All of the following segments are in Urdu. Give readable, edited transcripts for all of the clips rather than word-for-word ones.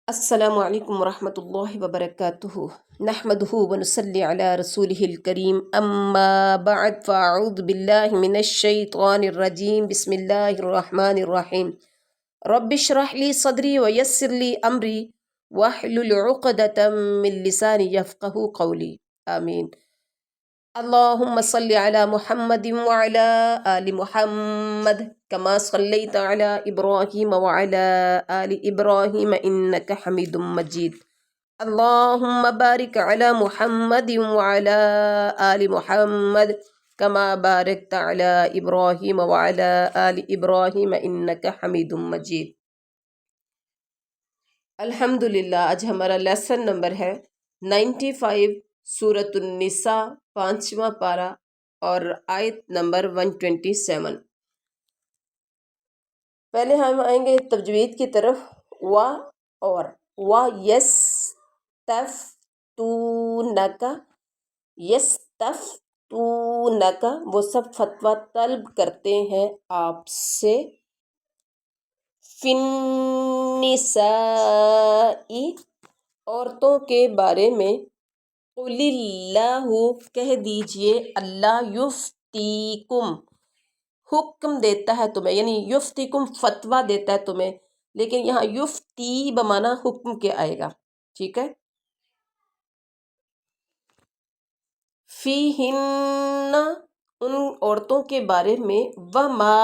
السلام علیکم ورحمۃ اللہ وبرکاتہ نحمدہ ونصلی علی رسولہ الکریم اما بعد فاعوذ باللہ من الشیطان الرجیم بسم اللہ الرحمن الرحیم رب اشرح لی صدری ویسر لی امری واحلل عقدۃ من لسانی یفقہوا قولی آمین۔ اللہم صلی علی محمد وعلی آل محمد کما صلیت علی ابراہیم وعلی آل ابراہیم انک حمید مجید۔ اللہم بارک علی محمد وعلی آل محمد کما بارکت علی ابراہیم وعلی آل ابراہیم انک حمید مجید۔ الحمدللہ آج ہمارا لیسن نمبر ہے 95 سورۃ النساء 5واں پارہ اور آیت نمبر 127۔ پہلے ہم آئیں گے تجوید کی طرف۔ اور یستفتونک وہ سب فتویٰ طلب کرتے ہیں آپ سے۔ فی النساء عورتوں کے بارے میں۔ قل اللہ کہہ دیجئے اللہ یفتیکم حکم دیتا ہے تمہیں، یعنی یفتیکم فتویٰ دیتا ہے تمہیں، لیکن یہاں یفتی بمعنی حکم کے آئے گا، ٹھیک ہے۔ فیہن ان عورتوں کے بارے میں، وما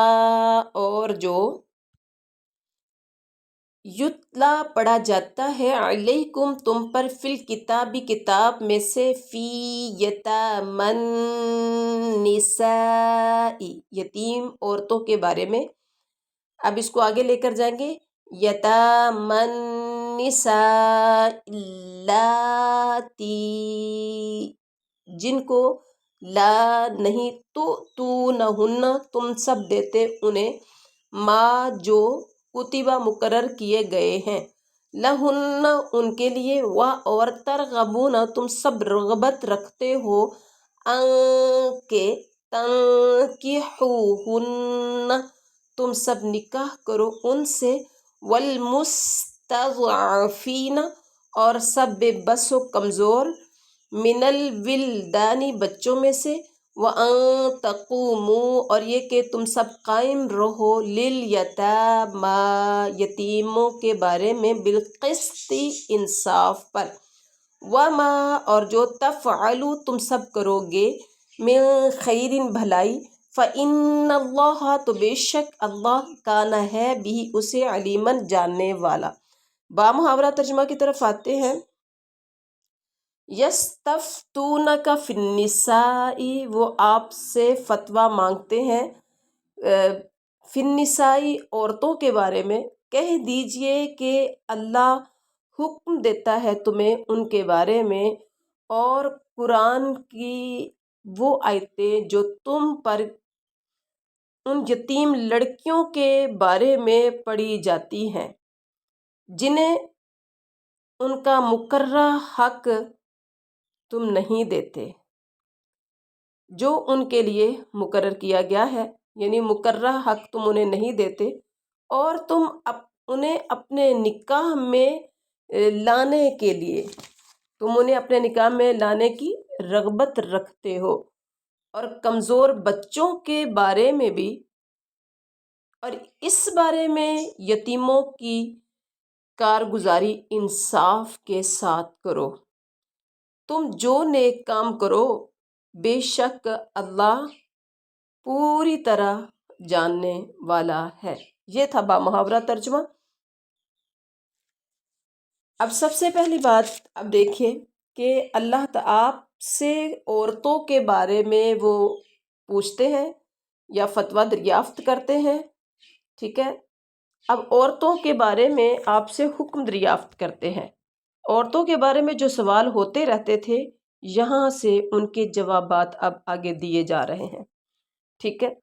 اور جو یتلا پڑھا جاتا ہے علیکم تم پر، فی الکتاب کتاب میں سے، فی یتامی النساء یتیم عورتوں کے بارے میں۔ اب اس کو آگے لے کر جائیں گے، یتامی النساء اللاتی جن کو لا نہیں تؤتونہن تم سب دیتے انہیں، ما جو کتبہ مقرر کیے گئے ہیں، لہن ان کے لیے، اور ترغبون تم سب رغبت رکھتے ہو، ان کے تنکحوہن تم سب نکاح کرو ان سے، والمستضعفین اور سب بے بس و کمزور، من الولدان بچوں میں سے، وَأَن تَقُومُوا اور یہ کہ تم سب قائم رہو، لِلْيَتَامَىٰ یتیموں کے بارے میں، بالقسط انصاف پر، وَمَا اور جو تفعلوا تم سب کرو گے، من خیر بھلائی، فَإِنَّ اللَّهَ تو بے شک اللہ، کان ہے بھی اسے، علیماً جاننے والا۔ بامحاورہ ترجمہ کی طرف آتے ہیں۔ یستفتونک فی النساء وہ آپ سے فتویٰ مانگتے ہیں، فی النساء عورتوں کے بارے میں۔ کہہ دیجئے کہ اللہ حکم دیتا ہے تمہیں ان کے بارے میں، اور قرآن کی وہ آیتیں جو تم پر ان یتیم لڑکیوں کے بارے میں پڑھی جاتی ہیں، جنہیں ان کا مقررہ حق تم نہیں دیتے، جو ان کے لیے مقرر کیا گیا ہے، یعنی مقررہ حق تم انہیں نہیں دیتے، اور تم انہیں اپنے نکاح میں لانے کے لیے، تم انہیں اپنے نکاح میں لانے کی رغبت رکھتے ہو، اور کمزور بچوں کے بارے میں بھی، اور اس بارے میں یتیموں کی کارگزاری انصاف کے ساتھ کرو۔ تم جو نیک کام کرو، بے شک اللہ پوری طرح جاننے والا ہے۔ یہ تھا بامحاورہ ترجمہ۔ اب سب سے پہلی بات اب دیکھیں کہ اللہ آپ سے عورتوں کے بارے میں وہ پوچھتے ہیں یا فتویٰ دریافت کرتے ہیں، ٹھیک ہے۔ اب عورتوں کے بارے میں آپ سے حکم دریافت کرتے ہیں۔ عورتوں کے بارے میں جو سوال ہوتے رہتے تھے، یہاں سے ان کے جوابات اب آگے دیے جا رہے ہیں، ٹھیک ہے۔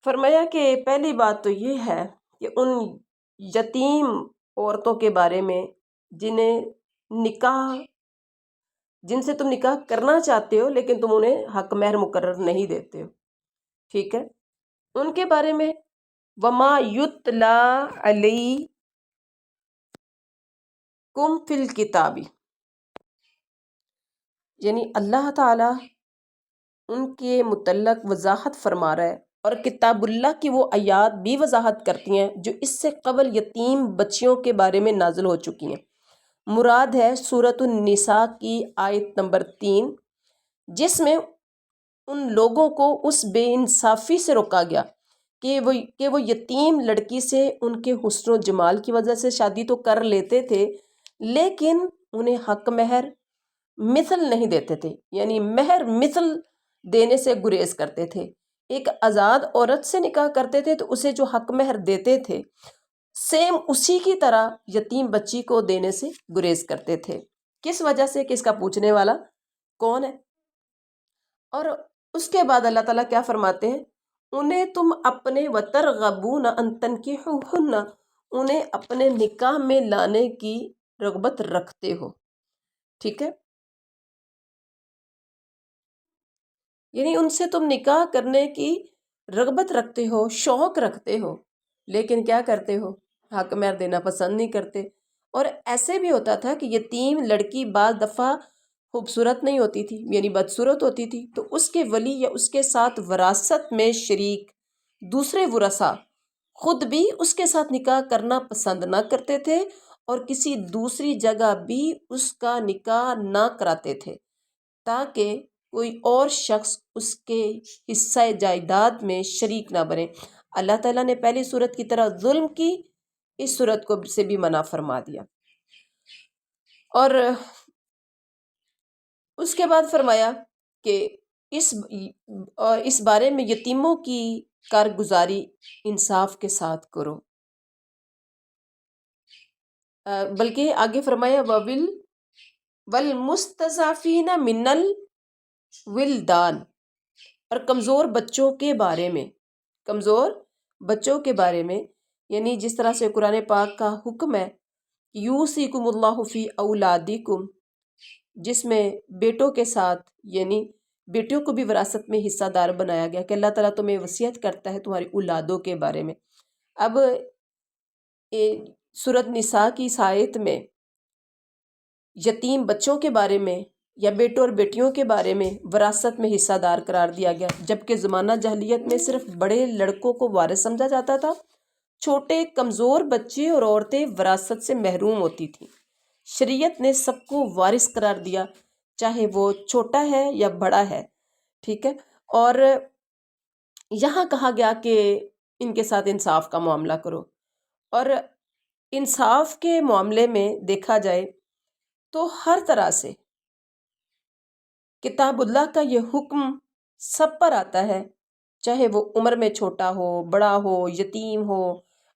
فرمایا کہ پہلی بات تو یہ ہے کہ ان یتیم عورتوں کے بارے میں جن سے تم نکاح کرنا چاہتے ہو لیکن تم انہیں حق مہر مقرر نہیں دیتے ہو، ٹھیک ہے، ان کے بارے میں، وما یتلا کم فی الکتابی، یعنی اللہ تعالیٰ ان کے متعلق وضاحت فرما رہا ہے، اور کتاب اللہ کی وہ آیات بھی وضاحت کرتی ہیں جو اس سے قبل یتیم بچیوں کے بارے میں نازل ہو چکی ہیں۔ مراد ہے سورۃ النساء کی آیت نمبر 3، جس میں ان لوگوں کو اس بے انصافی سے روکا گیا کہ وہ یتیم لڑکی سے ان کے حسن و جمال کی وجہ سے شادی تو کر لیتے تھے، لیکن انہیں حق مہر مثل نہیں دیتے تھے، یعنی مہر مثل دینے سے گریز کرتے تھے۔ ایک آزاد عورت سے نکاح کرتے تھے تو اسے جو حق مہر دیتے تھے، سیم اسی کی طرح یتیم بچی کو دینے سے گریز کرتے تھے۔ کس وجہ سے کہ اس کا پوچھنے والا کون ہے؟ اور اس کے بعد اللہ تعالیٰ کیا فرماتے ہیں؟ انہیں تم اپنے وَتَرْغَبُونَ أَن تَنْكِحُوهُنَّ، انہیں اپنے نکاح میں لانے کی رغبت رکھتے ہو، ٹھیک ہے؟ یعنی ان سے تم نکاح کرنے کی رغبت رکھتے ہو، شوق رکھتے ہو، لیکن کیا کرتے ہو؟ حق مہر دینا پسند نہیں کرتے۔ اور ایسے بھی ہوتا تھا کہ یتیم لڑکی بعض دفعہ خوبصورت نہیں ہوتی تھی، یعنی بدصورت ہوتی تھی، تو اس کے ولی یا اس کے ساتھ وراثت میں شریک دوسرے ورثاء خود بھی اس کے ساتھ نکاح کرنا پسند نہ کرتے تھے، اور کسی دوسری جگہ بھی اس کا نکاح نہ کراتے تھے تاکہ کوئی اور شخص اس کے حصہ جائیداد میں شریک نہ بنے۔ اللہ تعالیٰ نے پہلی صورت کی طرح ظلم کی، اس صورت کو سے بھی منع فرما دیا۔ اور اس کے بعد فرمایا کہ اس بارے میں یتیموں کی کارگزاری انصاف کے ساتھ کرو، بلکہ آگے فرمایا والمستضعفین من الولدان، اور کمزور بچوں کے بارے میں، کمزور بچوں کے بارے میں، یعنی جس طرح سے قرآن پاک کا حکم ہے یوصیکم اللہ فی اولادکم، جس میں بیٹوں کے ساتھ یعنی بیٹیوں کو بھی وراثت میں حصہ دار بنایا گیا کہ اللہ تعالیٰ تمہیں وصیت کرتا ہے تمہاری اولادوں کے بارے میں۔ اب سورۃ نساء کی اس آیت میں یتیم بچوں کے بارے میں یا بیٹوں اور بیٹیوں کے بارے میں وراثت میں حصہ دار قرار دیا گیا، جبکہ زمانہ جاہلیت میں صرف بڑے لڑکوں کو وارث سمجھا جاتا تھا، چھوٹے کمزور بچے اور عورتیں وراثت سے محروم ہوتی تھیں۔ شریعت نے سب کو وارث قرار دیا، چاہے وہ چھوٹا ہے یا بڑا ہے، ٹھیک ہے؟ اور یہاں کہا گیا کہ ان کے ساتھ انصاف کا معاملہ کرو، اور انصاف کے معاملے میں دیکھا جائے تو ہر طرح سے کتاب اللہ کا یہ حکم سب پر آتا ہے، چاہے وہ عمر میں چھوٹا ہو، بڑا ہو، یتیم ہو۔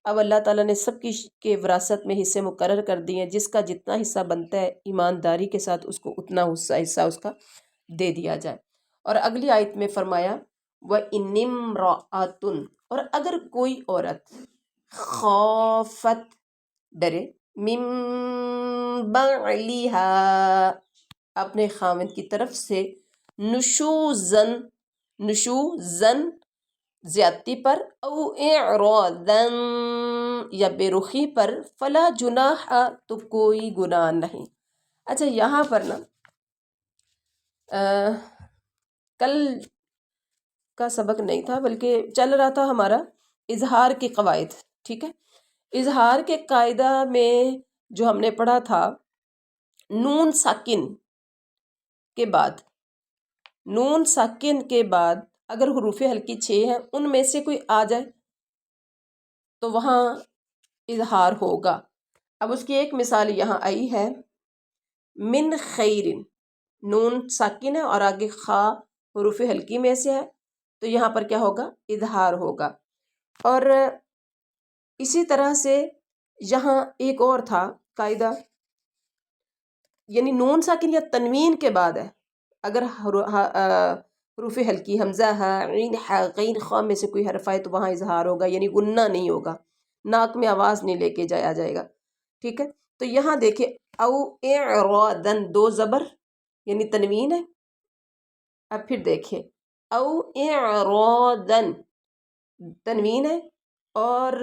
اب اللہ تعالیٰ نے سب کی کے وراثت میں حصے مقرر کر دیے ہیں، جس کا جتنا حصہ بنتا ہے ایمانداری کے ساتھ اس کو اتنا حصہ اس کا دے دیا جائے۔ اور اگلی آیت میں فرمایا وَإِنِ امْرَأَةٌ، اور اگر کوئی عورت خافت ڈرے من بعلها، اپنے خاوند کی طرف سے نشوزن زیادتی پر، او اعراضن یا بے رخی پر، فلا جناح تو کوئی گناہ نہیں۔ اچھا، یہاں پر نا کل کا سبق نہیں تھا بلکہ چل رہا تھا ہمارا اظہار کے قواعد، ٹھیک ہے؟ اظہار کے قاعدہ میں جو ہم نے پڑھا تھا، نون ساکن کے بعد اگر حروف ہلکی 6 ہیں ان میں سے کوئی آ جائے تو وہاں اظہار ہوگا۔ اب اس کی ایک مثال یہاں آئی ہے، من خیر، نون ساکن ہے اور آگے خا حروف ہلکی میں سے ہے، تو یہاں پر کیا ہوگا؟ اظہار ہوگا۔ اور اسی طرح سے یہاں ایک اور تھا قاعدہ، یعنی نون ساکن یا تنوین کے بعد ہے، اگر حروف ہلکی حمزہ ہے، عین ہے، غین خا میں سے کوئی حرف آئے تو وہاں اظہار ہوگا، یعنی غنہ نہیں ہوگا، ناک میں آواز نہیں لے کے جایا جائے گا، ٹھیک ہے؟ تو یہاں دیکھیں او اعراضن، 2 زبر یعنی تنوین ہے۔ اب پھر دیکھیں او اعراضن تنوین ہے، اور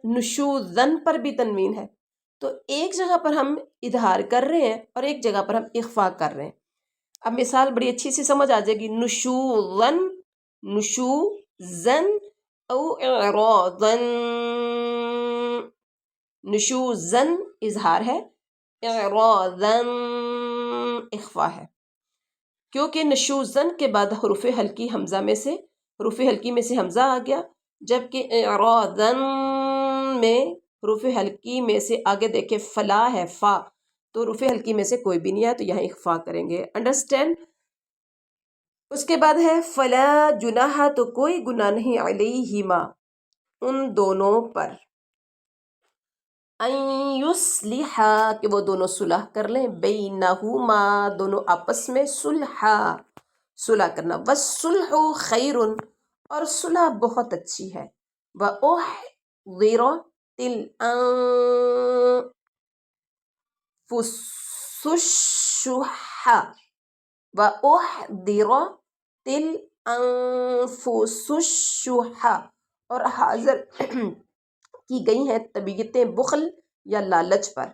نشوزن پر بھی تنوین ہے، تو ایک جگہ پر ہم اظہار کر رہے ہیں اور ایک جگہ پر ہم اخفا کر رہے ہیں. اب مثال بڑی اچھی سی سمجھ آ جائے گی. نشوزن، نشوزن او اعراضن. نشوزن اظہار ہے، اعراضن اخفا ہے، کیونکہ نشوزن کے بعد حروف حلقی میں سے حمزہ آ گیا، جبکہ اعراضن میں حروف حلقی میں سے آگے دیکھیں فلا ہے، فا، تو حروف حلقی میں سے کوئی بھی نہیں ہے، تو یہاں اخفا کریں گے. انڈرسٹینڈ. اس کے بعد ہے فلا جناح، تو کوئی گناہ نہیں، علیہما ان دونوں پر، ان یصلحا کہ وہ دونوں صلح کر لیں، بینہما دونوں آپس میں، صلح کرنا. والصلح خیر، اور صلح بہت اچھی ہے. وأحضرت الأنفس الشح، وأحضرت الأنفس الشح، اور حاضر کی گئی ہیں طبیعتیں بخل یا لالچ پر.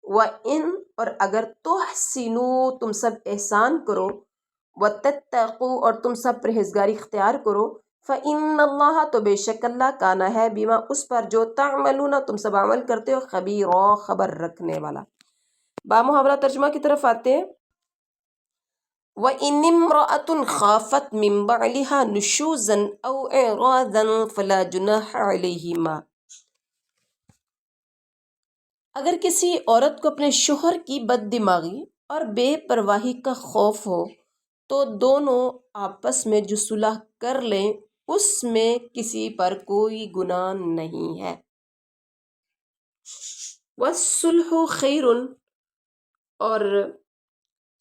وَإِن، اور اگر تحسنوا تم سب احسان کرو، وَتَتَّقُوا اور تم سب پرہیزگاری اختیار کرو، فَإِنَّ اللَّهَ تو بے شک اللہ کانا ہے، بما اس پر جو تعملون تم سب عمل کرتے ہو، خبیرا خبر رکھنے والا. بامحاورہ ترجمہ کی طرف آتے ہیں. وَإِنِ امْرَأَةٌ خَافَتْ مِنْ بَعْلِهَا نُشُوزًا أَوْ إِعْرَاضًا فَلَا جُنَاحَ عَلَيْهِمَا. اگر کسی عورت کو اپنے شوہر کی بد دماغی اور بے پرواہی کا خوف ہو تو دونوں آپس میں جو صلح کر لیں اس میں کسی پر کوئی گناہ نہیں ہے. والصلح خیر، اور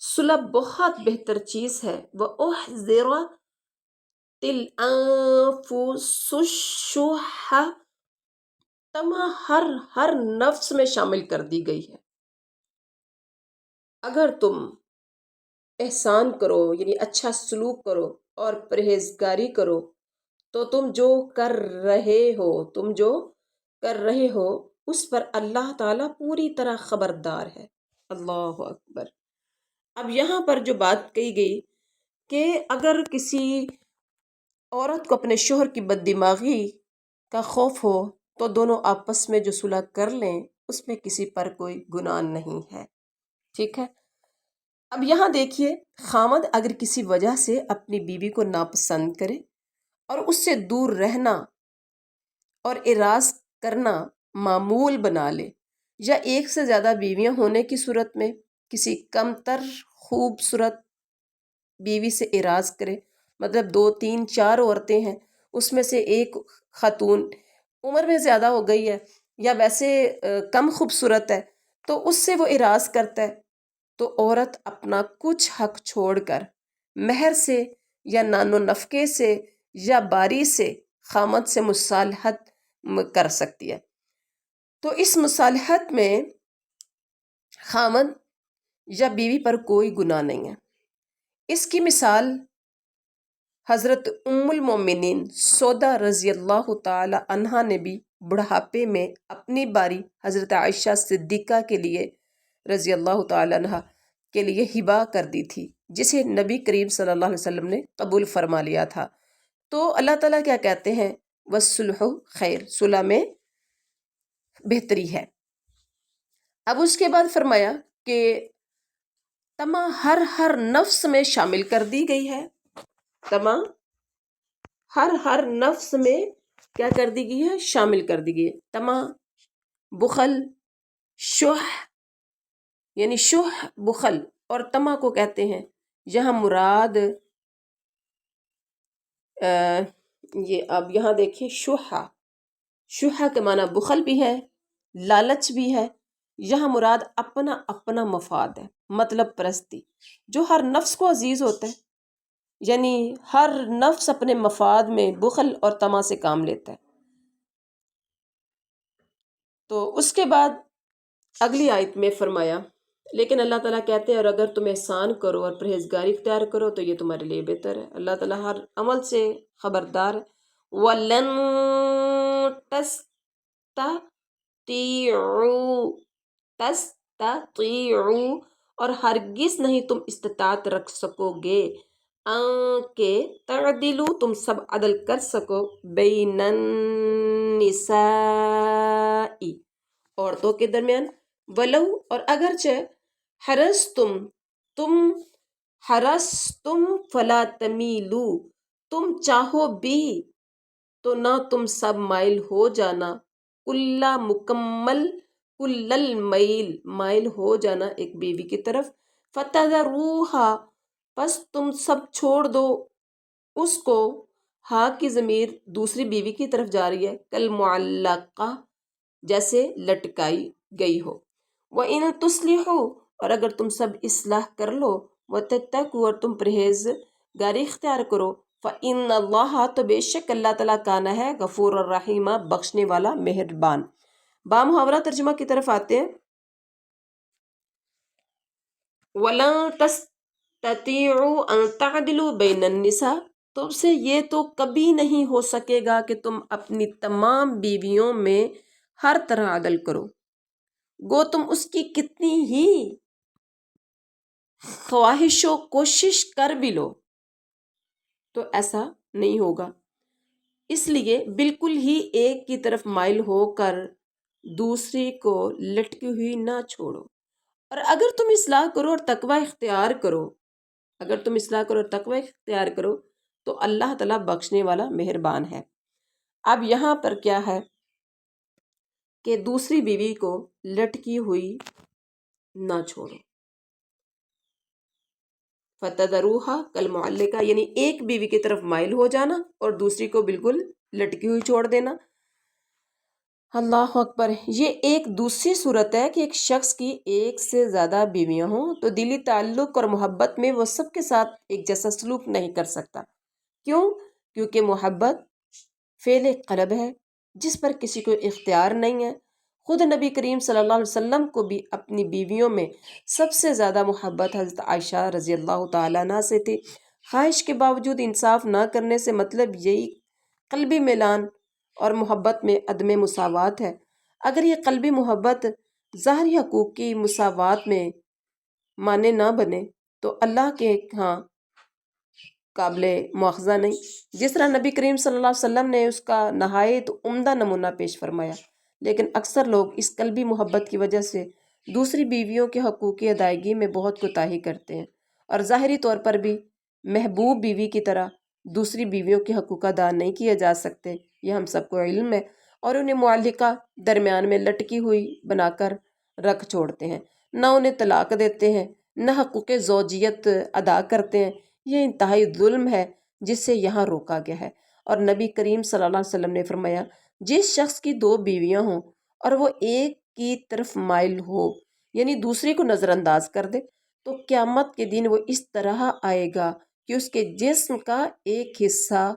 صلح بہت بہتر چیز ہے. وأحضرت الأنفس الشح، تمام ہر نفس میں شامل کر دی گئی ہے. اگر تم احسان کرو یعنی اچھا سلوک کرو اور پرہیزگاری کرو تو تم جو کر رہے ہو اس پر اللہ تعالیٰ پوری طرح خبردار ہے. اللہ اکبر. اب یہاں پر جو بات کہی گئی کہ اگر کسی عورت کو اپنے شوہر کی بد دماغی کا خوف ہو تو دونوں آپس میں جو صلح کر لیں اس میں کسی پر کوئی گناہ نہیں ہے. ٹھیک ہے. اب یہاں دیکھیے، خامد اگر کسی وجہ سے اپنی بیوی کو ناپسند کرے اور اس سے دور رہنا اور اعراض کرنا معمول بنا لے، یا ایک سے زیادہ بیویاں ہونے کی صورت میں کسی کم تر خوبصورت بیوی سے اعراض کرے، مطلب 2 3 4 عورتیں ہیں، اس میں سے ایک خاتون عمر میں زیادہ ہو گئی ہے یا ویسے کم خوبصورت ہے تو اس سے وہ اعراض کرتا ہے، تو عورت اپنا کچھ حق چھوڑ کر مہر سے یا نان و نفقے سے یا باری سے خامد سے مصالحت کر سکتی ہے. تو اس مصالحت میں خامد یا بیوی پر کوئی گناہ نہیں ہے. اس کی مثال حضرت ام المومنین سودا رضی اللہ تعالی عنہا نے بھی بڑھاپے میں اپنی باری حضرت عائشہ صدیقہ کے لیے رضی اللہ تعالی عنہا کے لیے ہبہ کر دی تھی، جسے نبی کریم صلی اللہ علیہ وسلم نے قبول فرما لیا تھا. تو اللہ تعالیٰ کیا کہتے ہیں؟ والصلح خیر، صلح میں بہتری ہے. اب اس کے بعد فرمایا کہ تمام ہر نفس میں شامل کر دی گئی ہے. تمام ہر نفس میں کیا کر دی گئی ہے؟ شامل کر دی گئی ہے. تمام بخل، شح، یعنی شح بخل اور تما کو کہتے ہیں. یہاں مراد یہ اب یہاں دیکھیں شح کے معنی بخل بھی ہے، لالچ بھی ہے. یہاں مراد اپنا مفاد ہے، مطلب پرستی، جو ہر نفس کو عزیز ہوتا ہے، یعنی ہر نفس اپنے مفاد میں بخل اور طمع سے کام لیتا ہے. تو اس کے بعد اگلی آیت میں فرمایا لیکن اللہ تعالیٰ کہتے ہیں اور اگر تم احسان کرو اور پرہیزگاری اختیار کرو تو یہ تمہارے لیے بہتر ہے. اللہ تعالیٰ ہر عمل سے خبردار ہے. وَلَن تَسْتَطِيعُوا تستطیعوا اور ہرگز نہیں تم استطاعت رکھ سکو گے کہ تعدلو تم سب عدل کر سکو بین النساء عورتوں کے درمیان ولو اور اگرچہ تم حرستم فلا تمیلو تم چاہو بھی تو نہ تم سب مائل ہو جانا کل المیل مائل ہو جانا ایک بیوی کی طرف فتذروہا پس تم سب چھوڑ دو اس کو ہا کی ضمیر دوسری بیوی کی طرف جا رہی ہے کل معلقہ جیسے لٹکائی گئی ہو وَإِن تُصْلِحُوا اور اگر تم سب اصلاح کر لو وَتَتَّقُوا اور تم پرہیزگاری اختیار کرو فَإِنَّ اللَّهَ تو بے شک اللہ تعالیٰ کانا ہے غفور الرحیم بخشنے والا مہربان بامحاورہ ترجمہ کی طرف آتے ہیں وَلَن تَسْتَطِيعُوا أَن تَعْدِلُوا بَيْنَ النِّسَاءِ تم سے یہ تو کبھی نہیں ہو سکے گا کہ تم اپنی تمام بیویوں میں ہر طرح عدل کرو گو تم اس کی کتنی ہی خواہش و کوشش کر بھی لو تو ایسا نہیں ہوگا اس لیے بالکل ہی ایک کی طرف مائل ہو کر دوسری کو لٹکی ہوئی نہ چھوڑو اور اگر تم اصلاح کرو اور تقوی اختیار کرو تو اللہ تعالیٰ بخشنے والا مہربان ہے اب یہاں پر کیا ہے کہ دوسری بیوی کو لٹکی ہوئی نہ چھوڑو فتذروہا کالمعلقہ یعنی ایک بیوی کی طرف مائل ہو جانا اور دوسری کو بالکل لٹکی ہوئی چھوڑ دینا اللہ اکبر یہ ایک دوسری صورت ہے کہ ایک شخص کی ایک سے زیادہ بیویاں ہوں تو دلی تعلق اور محبت میں وہ سب کے ساتھ ایک جیسا سلوک نہیں کر سکتا کیونکہ محبت فعل قلب ہے جس پر کسی کو اختیار نہیں ہے خود نبی کریم صلی اللہ علیہ وسلم کو بھی اپنی بیویوں میں سب سے زیادہ محبت حضرت عائشہ رضی اللہ تعالیٰ عنہ سے تھی خواہش کے باوجود انصاف نہ کرنے سے مطلب یہی قلبی میلان اور محبت میں عدم مساوات ہے اگر یہ قلبی محبت ظاہری حقوق کی مساوات میں معنی نہ بنے تو اللہ کے ہاں قابل مواخذہ نہیں جس طرح نبی کریم صلی اللہ علیہ وسلم نے اس کا نہایت عمدہ نمونہ پیش فرمایا لیکن اکثر لوگ اس قلبی محبت کی وجہ سے دوسری بیویوں کے حقوق کی ادائیگی میں بہت کوتاہی کرتے ہیں اور ظاہری طور پر بھی محبوب بیوی کی طرح دوسری بیویوں کے حقوق ادا نہیں کیے جا سکتے یہ ہم سب کو علم ہے اور انہیں معلقہ درمیان میں لٹکی ہوئی بنا کر رکھ چھوڑتے ہیں نہ انہیں طلاق دیتے ہیں نہ حقوق زوجیت ادا کرتے ہیں یہ انتہائی ظلم ہے جس سے یہاں روکا گیا ہے اور نبی کریم صلی اللہ علیہ وسلم نے فرمایا جس شخص کی 2 بیویاں ہوں اور وہ ایک کی طرف مائل ہو یعنی دوسری کو نظر انداز کر دے تو قیامت کے دن وہ اس طرح آئے گا کہ اس کے جسم کا ایک حصہ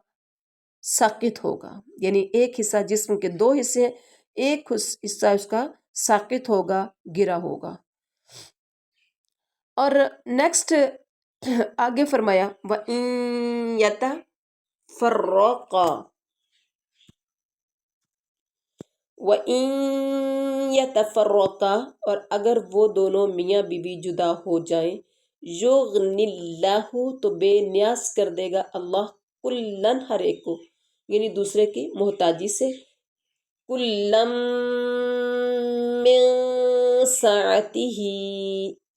ساقط ہوگا یعنی ایک حصہ جسم کے 2 حصے ہیں ایک حصہ اس کا ساقط ہوگا گرا ہوگا اور نیکسٹ آگے فرمایا وَإِن يَتَفَرَّقَا اور اگر وہ دونوں میاں بیوی جدا ہو جائیں یغنِ اللہ تو بے نیاز کر دے گا اللہ کلن ہر ایک کو یعنی دوسرے کی محتاجی سے کلم من سعتہ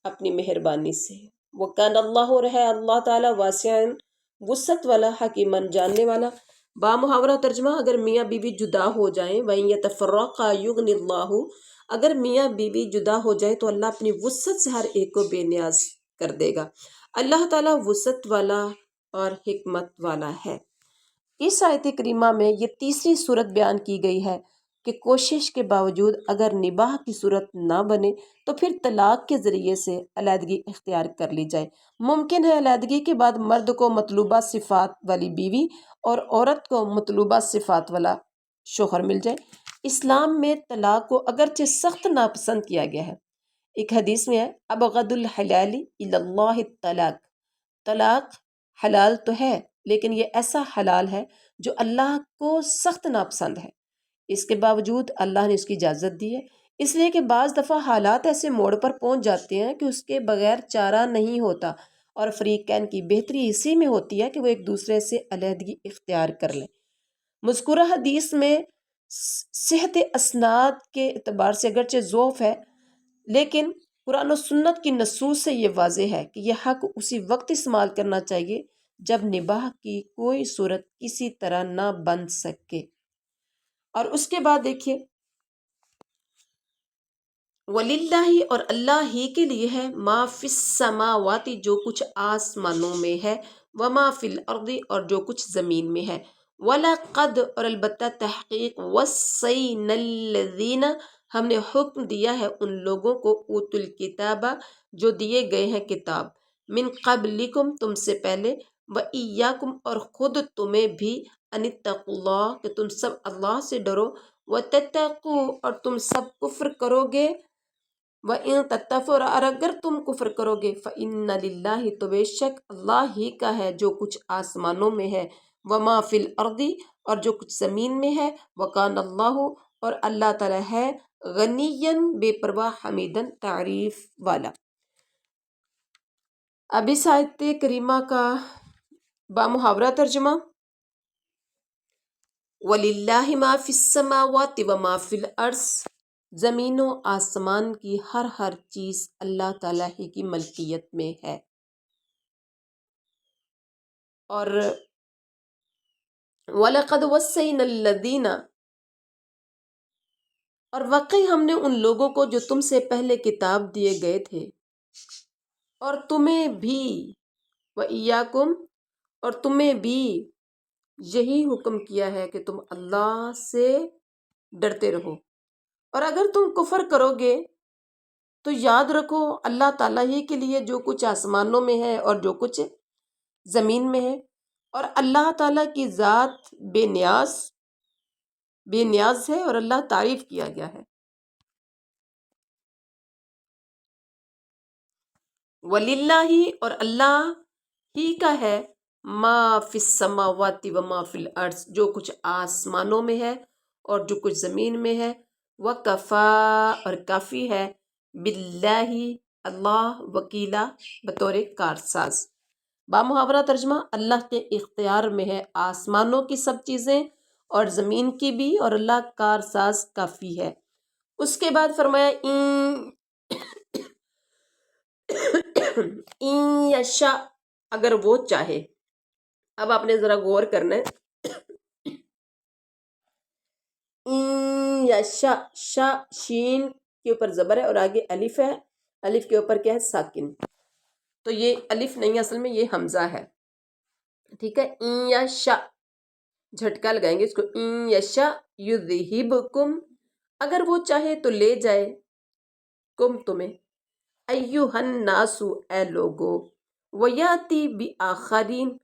اپنی مہربانی سے وکان اللہ اور ہے اللہ تعالیٰ واسعاً وسعت والا حکیماً جاننے والا بامحاورہ ترجمہ اگر میاں بیوی جدا ہو جائیں وَإِن يَتَفَرَّقَا يُغْنِ اللَّهُ اگر میاں بیوی جدا ہو جائے تو اللہ اپنی وسعت سے ہر ایک کو بے نیاز کر دے گا اللہ تعالیٰ وسعت والا اور حکمت والا ہے اس آیت کریمہ میں یہ تیسری صورت بیان کی گئی ہے کہ کوشش کے باوجود اگر نباہ کی صورت نہ بنے تو پھر طلاق کے ذریعے سے علیحدگی اختیار کر لی جائے ممکن ہے علیحدگی کے بعد مرد کو مطلوبہ صفات والی بیوی اور عورت کو مطلوبہ صفات والا شوہر مل جائے اسلام میں طلاق کو اگرچہ سخت ناپسند کیا گیا ہے ایک حدیث میں ہے ابغض الحلال الی اللہ الطلاق طلاق حلال تو ہے لیکن یہ ایسا حلال ہے جو اللہ کو سخت ناپسند ہے اس کے باوجود اللہ نے اس کی اجازت دی ہے اس لیے کہ بعض دفعہ حالات ایسے موڑ پر پہنچ جاتے ہیں کہ اس کے بغیر چارہ نہیں ہوتا، اور فریقین کی بہتری اسی میں ہوتی ہے کہ وہ ایک دوسرے سے علیحدگی اختیار کر لیں۔ مذکورہ حدیث میں صحت اسناد کے اعتبار سے اگرچہ ضعف ہے، لیکن قرآن و سنت کی نصوص سے یہ واضح ہے کہ یہ حق اسی وقت استعمال کرنا چاہیے جب نباہ کی کوئی صورت کسی طرح نہ بن سکے۔ اور اس کے بعد دیکھیے، وَلِلَّهِ، اور اللہ ہی کے لیے ہے، ما فی السماوات، جو کچھ آسمانوں میں ہے، وما فی الارض، اور جو کچھ زمین میں ہے، وَلَقَدْ، اور البتہ تحقیق، وَصَّيْنَا الَّذِينَ، ہم نے حکم دیا ہے ان لوگوں کو، اوت الکتاب، جو دیے گئے ہیں کتاب، من قبلکم، تم سے پہلے، وَإِيَّاكُمْ، اور خود تمہیں بھی، ان اتقوا اللہ، کہ تم سب اللہ سے ڈرو، وَتَتَّقُوا، اور تم سب کفر کرو گے، وَإِن تَتَّقُوا، اور اگر تم کفر کرو گے، فَإِنَّ لِلَّهِ، تو بے شک اللہ ہی کا ہے جو کچھ آسمانوں میں ہے، وَمَا فِي الْأَرْضِ، اور جو کچھ زمین میں ہے، وَكَانَ اللَّهُ، اور اللہ تعالیٰ ہے، غنیًا، بے پرواہ، حمیدًا، تعریف والا۔ اب اس آیت کریمہ کا بامحاورہ ترجمہ، وَلِلَّهِ مَا فِي السَّمَاوَاتِ وَمَا فِي الْأَرْضِ، زمین و آسمان کی ہر چیز اللہ تعالیٰ ہی کی ملکیت میں ہے، اور وَلَقَدْ وَصَّيْنَا الَّذِينَ، اور واقعی ہم نے ان لوگوں کو جو تم سے پہلے کتاب دیے گئے تھے، اور تمہیں بھی، وَإِيَّاكُمْ، اور تمہیں بھی یہی حکم کیا ہے کہ تم اللہ سے ڈرتے رہو، اور اگر تم کفر کرو گے تو یاد رکھو اللہ تعالیٰ ہی کے لیے جو کچھ آسمانوں میں ہے اور جو کچھ زمین میں ہے، اور اللہ تعالیٰ کی ذات بے نیاز ہے، اور اللہ تعریف کیا گیا ہے۔ وَلِلَّهِ، اور اللہ ہی کا ہے، ما فی السماوات وما فی الارض، جو کچھ آسمانوں میں ہے اور جو کچھ زمین میں ہے، وَكَفَى، اور کافی ہے، بِاللَّهِ، اللہ، وکیلا، بطور کارساز۔ بامحاورہ ترجمہ، اللہ کے اختیار میں ہے آسمانوں کی سب چیزیں اور زمین کی بھی، اور اللہ کارساز کافی ہے۔ اس کے بعد فرمایا، این یشاء، اگر وہ چاہے۔ اب آپ نے ذرا غور کرنا ہے، این یشاء، شا شین کے اوپر زبر ہے اور آگے الف ہے، الف کے اوپر کیا ہے؟ ساکن، تو یہ الف نہیں، اصل میں یہ حمزہ ہے، ٹھیک ہے۔ این یشاء، جھٹکا لگائیں گے اس کو، این یشاء یذہبکم، اگر وہ چاہے تو لے جائے، کم تمہیں، ایھا الناس، اے لوگو، ویاتی بآخرین،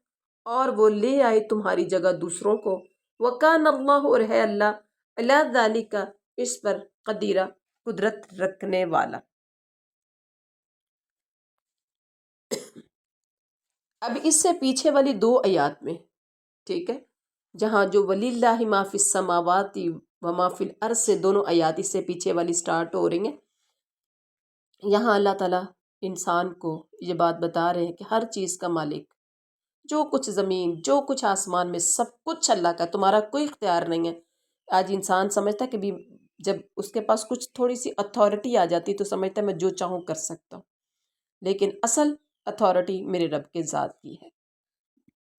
اور وہ لے آئے تمہاری جگہ دوسروں کو، وکان اللہ، اور ہے اللہ، علی ذالک، اس پر، قدیرہ، قدرت رکھنے والا۔ اب اس سے پیچھے والی دو آیات میں، ٹھیک ہے، جہاں جو وَلِلَّهِ مَا فِي السَّمَاوَاتِ وَمَا فِي الْأَرْضِ سے دونوں آیات اس سے پیچھے والی سٹارٹ ہو رہی ہیں، یہاں اللہ تعالیٰ انسان کو یہ بات بتا رہے ہیں کہ ہر چیز کا مالک، جو کچھ زمین، جو کچھ آسمان میں، سب کچھ اللہ کا، تمہارا کوئی اختیار نہیں ہے۔ آج انسان سمجھتا ہے کہ بھی جب اس کے پاس کچھ تھوڑی سی اتھارٹی آ جاتی تو سمجھتا ہے میں جو چاہوں کر سکتا ہوں، لیکن اصل اتھارٹی میرے رب کے ذات کی ہے۔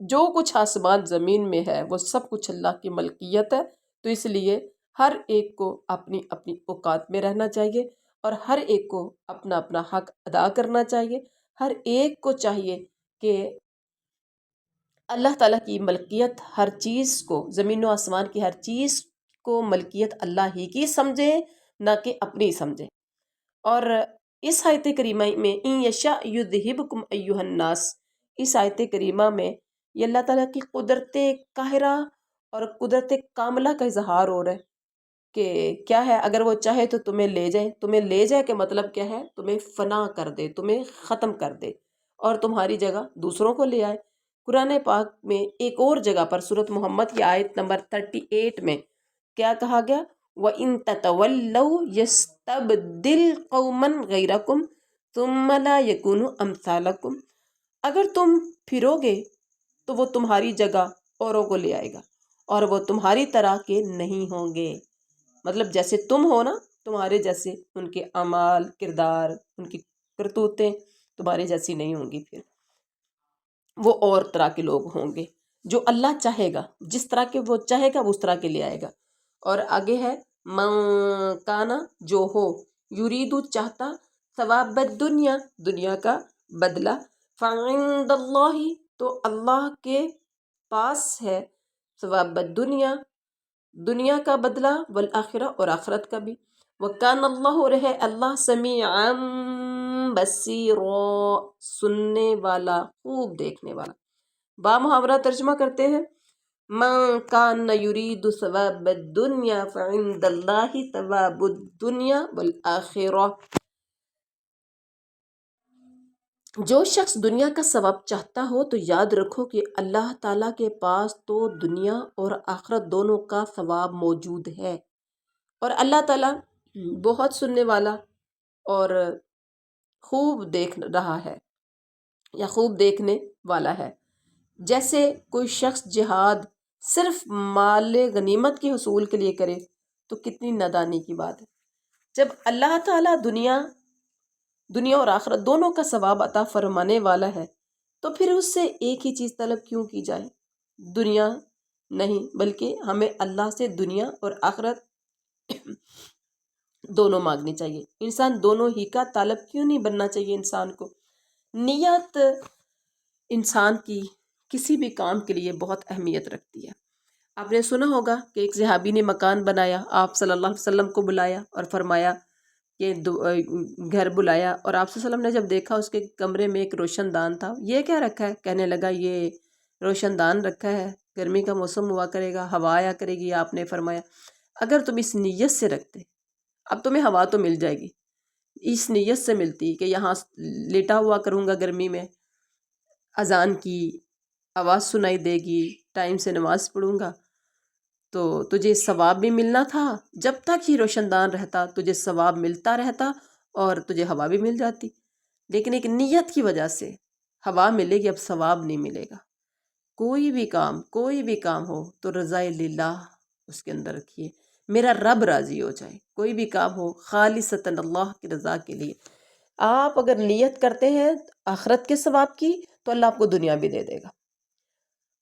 جو کچھ آسمان زمین میں ہے وہ سب کچھ اللہ کی ملکیت ہے، تو اس لیے ہر ایک کو اپنی اپنی اوقات میں رہنا چاہیے، اور ہر ایک کو اپنا اپنا حق ادا کرنا چاہیے۔ ہر ایک کو چاہیے کہ اللہ تعالیٰ کی ملکیت ہر چیز کو، زمین و آسمان کی ہر چیز کو ملکیت اللہ ہی کی سمجھے، نہ کہ اپنی سمجھے۔ اور اس آیت کریمہ میں، ان یشاء یذہبکم ایھا الناس، اس آیت کریمہ میں یہ اللہ تعالیٰ کی قدرت قاہرہ اور قدرت کاملہ کا اظہار ہو رہا ہے کہ کیا ہے، اگر وہ چاہے تو تمہیں لے جائے۔ تمہیں لے جائے کہ مطلب کیا ہے؟ تمہیں فنا کر دے، تمہیں ختم کر دے، اور تمہاری جگہ دوسروں کو لے آئے۔ قرآن پاک میں ایک اور جگہ پر، سورۃ محمد کی آیت نمبر 38 میں کیا کہا گیا؟ وَإِن تَتَوَلَّوْا يَسْتَبْدِلْ قَوْمًا غَيْرَكُمْ ثُمَّ لَا يَكُونُوا أَمْثَالَكُمْ، اگر تم پھرو گے تو وہ تمہاری جگہ اوروں کو لے آئے گا اور وہ تمہاری طرح کے نہیں ہوں گے. مطلب جیسے تم ہو نا، تمہارے جیسے ان کے اعمال، کردار، ان کی کرتوتیں تمہارے جیسی نہیں ہوں گی. پھر وہ اور طرح کے لوگ ہوں گے. جو اللہ چاہے گا، جس طرح کے وہ چاہے گا وہ اس طرح کے لے آئے گا. اور آگے ہے من کانا، جو ہو، یریدو چاہتا، ثواب الدنیا، دنیا کا بدلہ، فعند اللہ، تو اللہ کے پاس ہے، ثواب الدنیا، دنیا کا بدلہ، والآخرہ، اور آخرت کا بھی. وکان اللہ، اور ہے اللہ، سمیعا بصیرا، سننے والا، خوب دیکھنے والا. با محاورہ ترجمہ کرتے ہیں. من کان یرید ثواب الدنیا فعند اللہ ثواب الدنیا والآخرہ، جو شخص دنیا کا ثواب چاہتا ہو تو یاد رکھو کہ اللہ تعالیٰ کے پاس تو دنیا اور آخرت دونوں کا ثواب موجود ہے. اور اللہ تعالیٰ بہت سننے والا اور خوب دیکھ رہا ہے یا خوب دیکھنے والا ہے. جیسے کوئی شخص جہاد صرف مال غنیمت کے حصول کے لیے کرے تو کتنی نادانی کی بات ہے. جب اللہ تعالیٰ دنیا اور آخرت دونوں کا ثواب عطا فرمانے والا ہے تو پھر اس سے ایک ہی چیز طلب کیوں کی جائے؟ دنیا نہیں، بلکہ ہمیں اللہ سے دنیا اور آخرت دونوں مانگنی چاہیے. انسان دونوں ہی کا طالب کیوں نہیں بننا چاہیے انسان کو؟ نیت انسان کی کسی بھی کام کے لیے بہت اہمیت رکھتی ہے. آپ نے سنا ہوگا کہ ایک صحابی نے مکان بنایا، آپ صلی اللہ علیہ وسلم کو بلایا اور فرمایا کہ گھر بلایا، اور آپ صلی اللہ علیہ وسلم نے جب دیکھا اس کے کمرے میں ایک روشن دان تھا. یہ کیا رکھا ہے؟ کہنے لگا یہ روشن دان رکھا ہے، گرمی کا موسم ہوا کرے گا، ہوا آیا کرے گی. آپ نے فرمایا اگر تم اس نیت سے رکھتے، اب تمہیں ہوا تو مل جائے گی، اس نیت سے ملتی کہ یہاں لیٹا ہوا کروں گا گرمی میں، اذان کی آواز سنائی دے گی، ٹائم سے نماز پڑھوں گا، تو تجھے ثواب بھی ملنا تھا. جب تک ہی روشن دان رہتا تجھے ثواب ملتا رہتا اور تجھے ہوا بھی مل جاتی. لیکن ایک نیت کی وجہ سے ہوا ملے گی، اب ثواب نہیں ملے گا. کوئی بھی کام ہو تو رضائے للہ اس کے اندر رکھیے، میرا رب راضی ہو جائے. کوئی بھی کام ہو خالصتاً اللہ کی رضا کے لیے. آپ اگر نیت کرتے ہیں آخرت کے ثواب کی تو اللہ آپ کو دنیا بھی دے دے گا.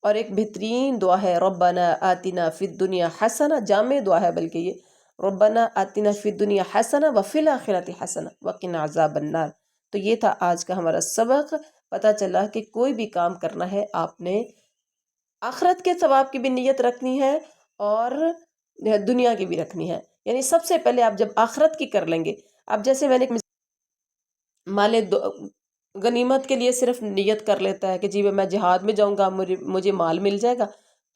اور ایک بہترین دعا ہے ربنا آتنا فی الدنیا حسنہ، جامع دعا ہے بلکہ یہ، ربنا آتنا فی الدنیا حسنہ وفی الآخرۃ حسنہ وقنا عذاب النار. تو یہ تھا آج کا ہمارا سبق. پتہ چلا کہ کوئی بھی کام کرنا ہے آپ نے آخرت کے ثواب کی بھی نیت رکھنی ہے اور دنیا کی بھی رکھنی ہے. یعنی سب سے پہلے آپ جب آخرت کی کر لیں گے، اب جیسے میں نے مال غنیمت کے لیے صرف نیت کر لیتا ہے کہ جی میں جہاد میں جاؤں گا، مجھے مال مل جائے گا،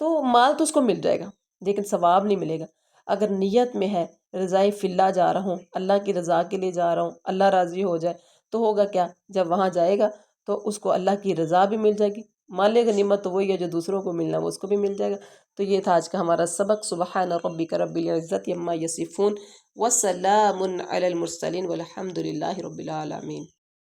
تو مال تو اس کو مل جائے گا لیکن ثواب نہیں ملے گا. اگر نیت میں ہے رضائے فی اللہ جا رہا ہوں، اللہ کی رضا کے لیے جا رہا ہوں، اللہ راضی ہو جائے، تو ہوگا کیا؟ جب وہاں جائے گا تو اس کو اللہ کی رضا بھی مل جائے گی. مال غنیمت تو وہی ہے جو دوسروں کو ملنا، وہ اس کو بھی مل جائے گا. تو یہ تھا آج کا ہمارا سبق. سبحان ربک رب العزت عما یصفون وسلام علی المرسلین والحمد للہ رب العالمین.